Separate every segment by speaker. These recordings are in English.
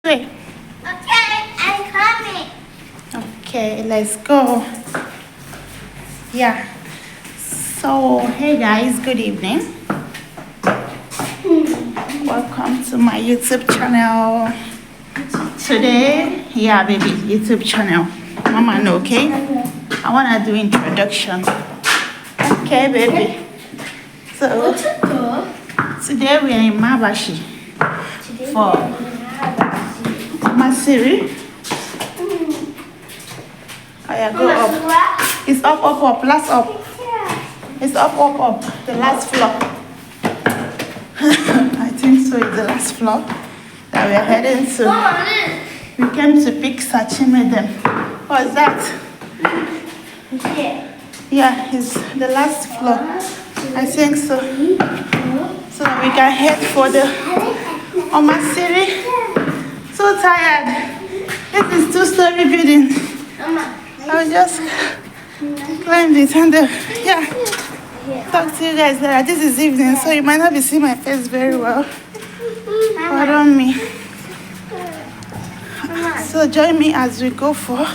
Speaker 1: Wait.
Speaker 2: Okay, I'm coming.
Speaker 1: Okay, let's go. Yeah. So, hey guys, good evening. Welcome to my YouTube channel. Today, yeah, baby, YouTube channel. Mama, no, okay? I wanna do introduction. Okay, baby. So, today we are in Mabashi for Masiri. Oh yeah, go up. It's up, last up. It's up, the last floor. I think so, it's the last floor that we're heading to. We came to pick sashimi then. What's that? Yeah, it's the last floor. I think so. So that we can head for the Omasiri. So tired. This is two-story building. I will just climb it and yeah. Talk to you guys later. This is evening, so you might not be seeing my face very well. Pardon me. So join me as we go for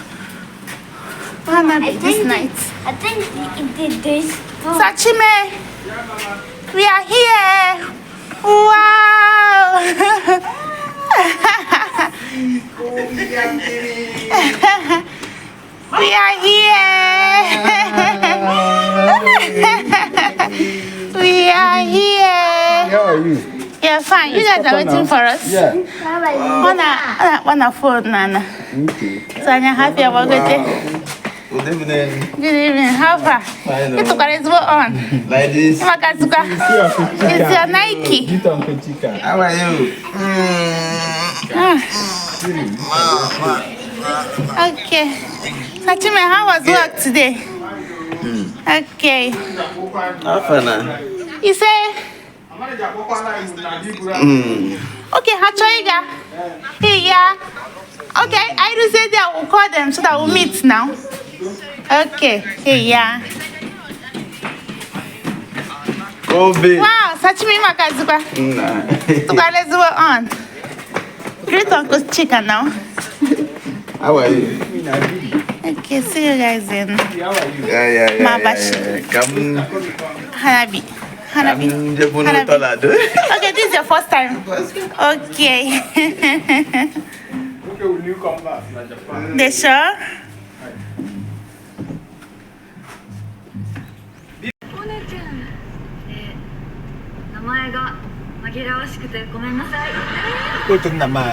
Speaker 1: Hanabi this night.
Speaker 2: I think it did this.
Speaker 1: Sashimi, we are here. Wow. We are here. We are here.
Speaker 3: How are you?
Speaker 1: Yeah, fine. You guys are waiting for us.
Speaker 3: Yeah.
Speaker 1: On a phone, Nana.
Speaker 3: Okay.
Speaker 1: So I'm happy about good day.
Speaker 3: Good evening.
Speaker 1: Good evening. How far?
Speaker 3: Fine.
Speaker 1: You took a on.
Speaker 3: Like this.
Speaker 1: It's your Nike.
Speaker 3: How are you?
Speaker 1: Okay. Sashimi, how was work today? Okay.
Speaker 3: How far now?
Speaker 1: You say? Okay, Hachoiga. Hey, yeah. Okay, I do say that we'll call them so that we'll meet now. Okay, hey, yeah.
Speaker 3: Kobe.
Speaker 1: Wow, Sashimi Makazuka. Let's go on. Great Uncle Chica now.
Speaker 3: How are you?
Speaker 1: Okay, see you guys in
Speaker 3: Yeah.
Speaker 1: Mabashi.
Speaker 3: Come.
Speaker 1: Hanabi.
Speaker 3: Hanabi.
Speaker 1: Okay, this is your first time. Okay.
Speaker 4: Okay, will you come back?
Speaker 1: They sure?
Speaker 5: 名前が紛らわしくてごめんなさい。
Speaker 3: Kutong nama.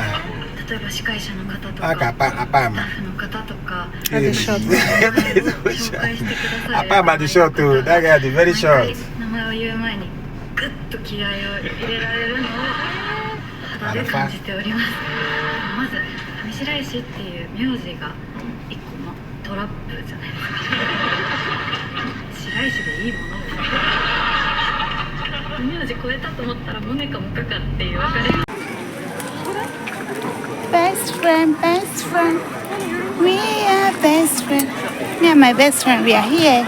Speaker 5: 例えば司会者の方とか、
Speaker 3: Apa
Speaker 5: スタッフの方とか、
Speaker 1: That's short.
Speaker 5: 紹介してくださる。
Speaker 3: Apa ma the short too. That guy is very short.
Speaker 5: 名前を言う前にグッと気合を入れられるのを肌で感じております。まず上白石っていう名字が一個のトラップじゃないですか。白石でいいものを。名字超えたと思ったらモネかモカかっていう分かれ。
Speaker 1: Best friend. We are best friend. Me and my best friend, we are here.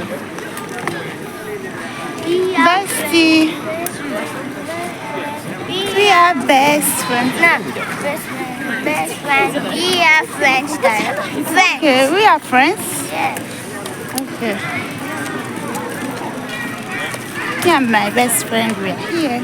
Speaker 1: Bestie. We are best friend.
Speaker 2: Best friend. We are friends. Friends.
Speaker 1: Okay, we are friends.
Speaker 2: Yes.
Speaker 1: Okay. Me and my best friend, we are here.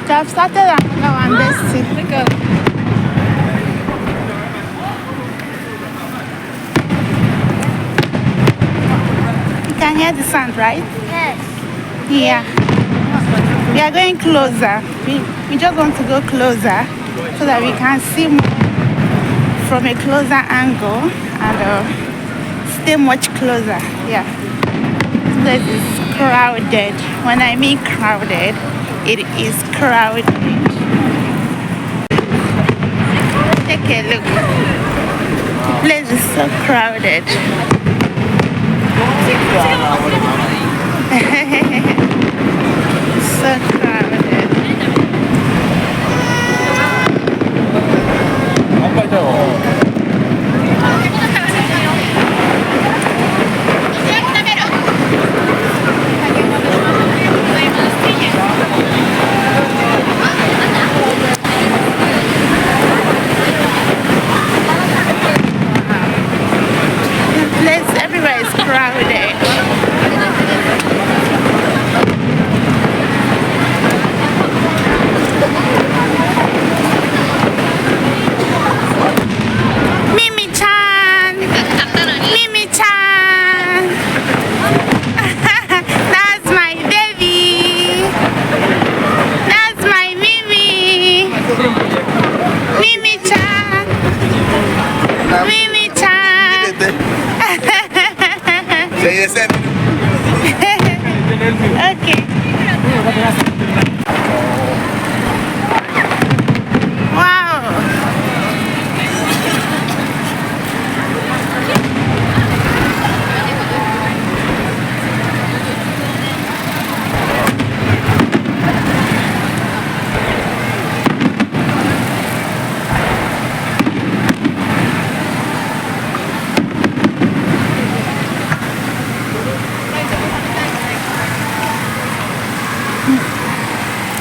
Speaker 1: So I've started another one, bestie. You can hear the sound, right?
Speaker 2: Yes.
Speaker 1: Yeah. We are going closer. We just want to go closer so that we can see more from a closer angle and stay much closer. Yeah. This is crowded. When I mean crowded, it is crowded. Take a look. The place is so crowded. So crowded. Mimi-chan. Mimi-chan. Okay. Wow.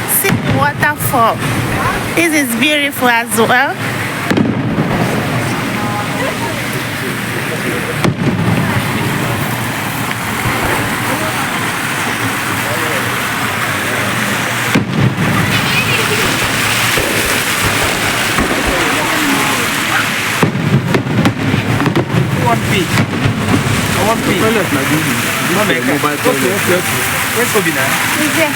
Speaker 1: See the waterfall. This is beautiful as well.
Speaker 3: One piece. One piece. Where's Kobina?
Speaker 1: Is there?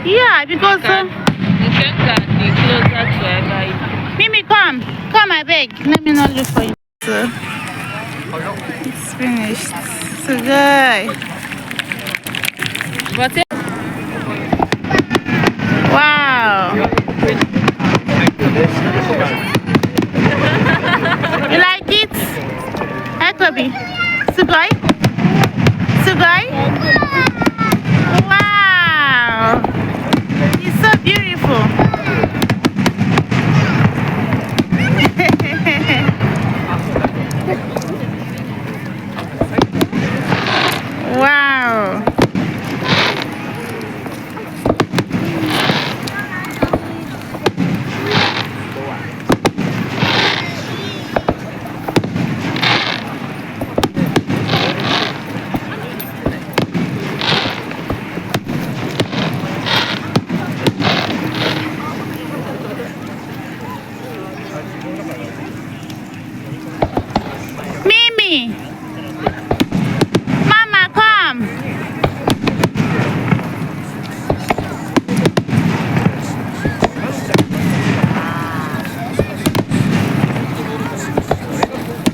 Speaker 1: Yeah, because Mimi, come, I beg. Let me not look for you. So, it's finished. So good. Wow. You like it? Hey, Kobe. Sugoi? Sugoi? Wow. It's so beautiful. Wow. Mimi, Mama, come.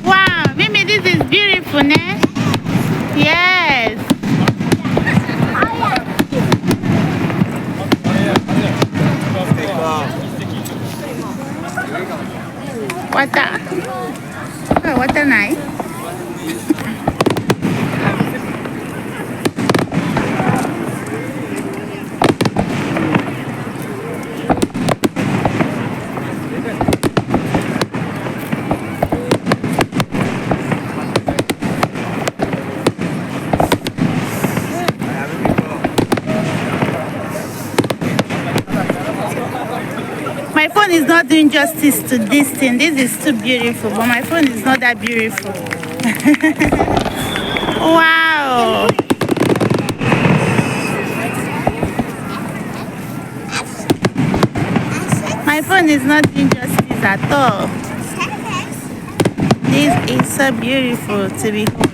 Speaker 1: Wow, Mimi, this is beautiful, ne? Yes. Water. Oh, water nice. My phone is not doing justice to this thing. This is too beautiful, but my phone is not that beautiful. Wow. My phone is not doing justice at all. This is so beautiful to behold.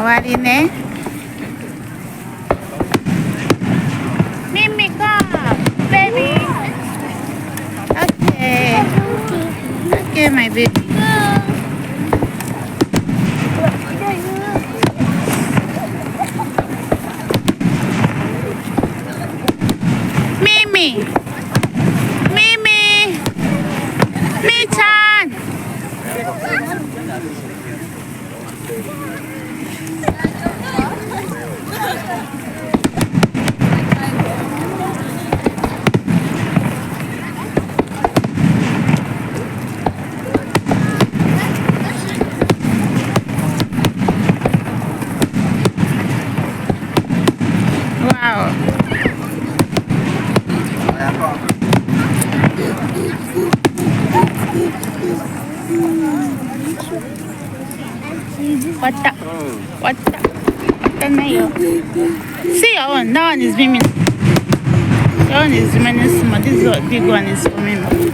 Speaker 1: Warine. Mimi, come, baby. Okay. Okay, my baby. Mimi. Mimi. Mi-chan. Wow. What's up? What's up? See your one. That one is Mimi. That one is Mimi small. This big one is for Mimi.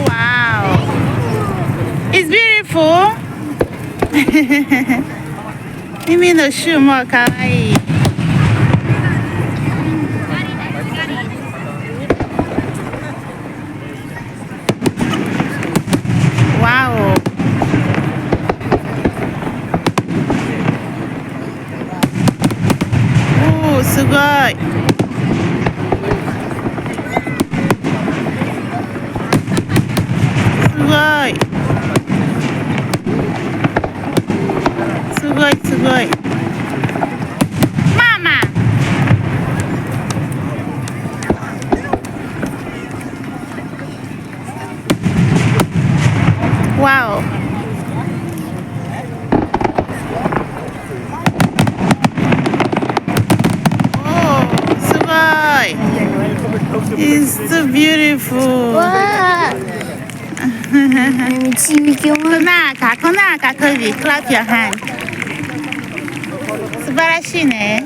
Speaker 1: Wow. It's beautiful. Mimi no shoe more kawaii. Wow. Oh, すごい。すごい。すごいすごい。ママ。Wow. Oh, so good. It's so beautiful. Konaka, Kobe, clap your hand. 素晴らしいね。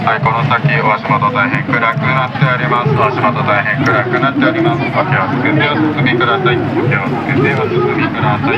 Speaker 4: はい、この先お足元大変暗くなっております。お足元大変暗くなっております。お気をつけてお進みください。お気をつけてお進みください。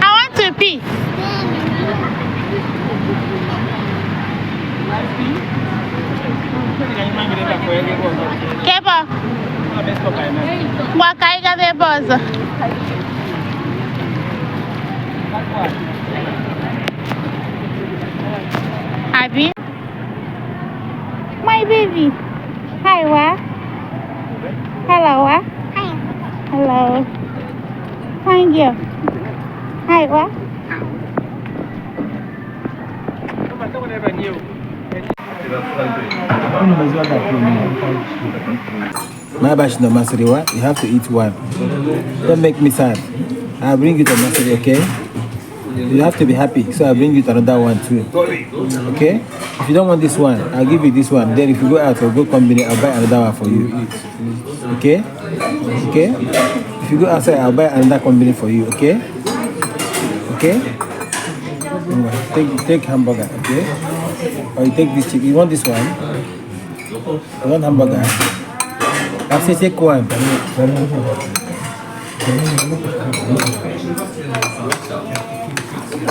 Speaker 1: I want to pee. Kepo. Wakaiga de bozo. Abi? My baby. Hi, Wa. Hello, Wa.
Speaker 2: Hi.
Speaker 1: Hello. Thank you. Hi, Wa.
Speaker 3: My bash no masriwa, you have to eat one. Don't make me sad. I'll bring you to masri, okay? You have to be happy, so I'll bring you to another one too. Okay? If you don't want this one, I'll give you this one. Then if you go out or go combine, I'll buy another one for you. Okay? Okay? If you go outside, I'll buy another combine for you, okay? Okay? Take hamburger, okay? Or you take this chicken. You want this one? You want hamburger? I'll say take one.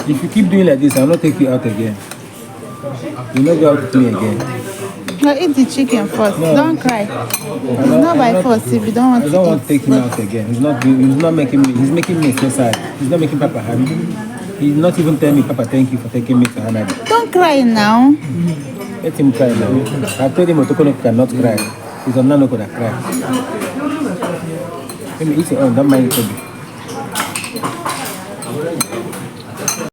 Speaker 3: If you keep doing like this, I'll not take you out again. You know go out with me again.
Speaker 1: No, eat the chicken first.
Speaker 3: No.
Speaker 1: Don't cry. It's not by force if you don't want
Speaker 3: I
Speaker 1: to
Speaker 3: don't
Speaker 1: eat.
Speaker 3: want to take him out again. He's not making me. He's making me so sad. He's not making Papa happy. He's not even telling me, Papa, thank you for taking me to Hanabi.
Speaker 1: Don't cry now.
Speaker 3: Let him cry now. I told him Otokono cannot cry. He's on Nanoko that cry. Let me eat your own. Don't mind it.